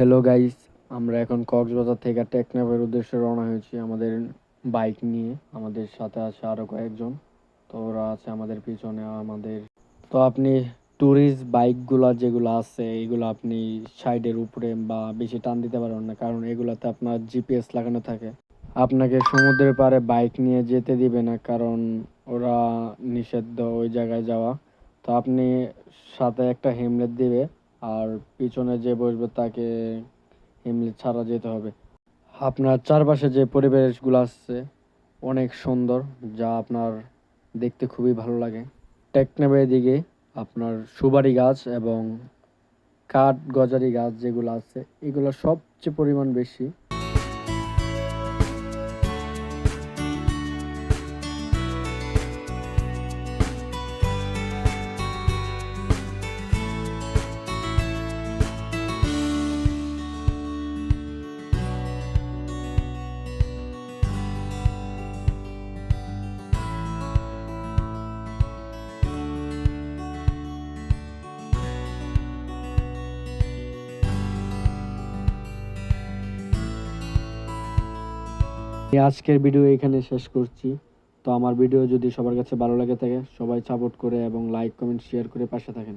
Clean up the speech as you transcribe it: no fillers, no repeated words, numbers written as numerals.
Hello guys, আমরা এখন কক্সবাজার থেকে টেকনাফের উদ্দেশ্যে রওনা হয়েছি আমাদের বাইক নিয়ে। আমাদের সাথে আছে আরো কয়েকজন। তো ওরা আছে আমাদের পিছনে। তো আপনি ট্যুরিস্ট বাইকগুলা যেগুলো আছে এগুলো আপনি সাইডের উপরে বা বেশি টান দিতে পারবেন না, কারণ এগুলাতে আপনার জিপিএস লাগানো থাকে। আপনাকে সমুদ্রের পাড়ে বাইক নিয়ে যেতে দিবে না, কারণ ওরা নিষিদ্ধ ওই জায়গায় যাওয়া। তো আপনি সাথে একটা হেলমেট দিবে, আর পিছনে যে বসবে তাকে হেলমেট ছাড়া যেতে হবে। আপনার চারপাশে যে পরিবেশগুলো আছে অনেক সুন্দর, যা আপনার দেখতে খুবই ভালো লাগে। টেকনাফের দিকে আপনার সুপারি গাছ এবং কাঠ গজারি গাছ যেগুলো আছে এগুলো সবচেয়ে পরিমাণ বেশি। আজকের ভিডিও এখানে শেষ করছি। তো আমার ভিডিও যদি সবার কাছে ভালো লাগে থাকে, সবাই সাপোর্ট করে এবং লাইক কমেন্ট শেয়ার করে পাশে থাকেন।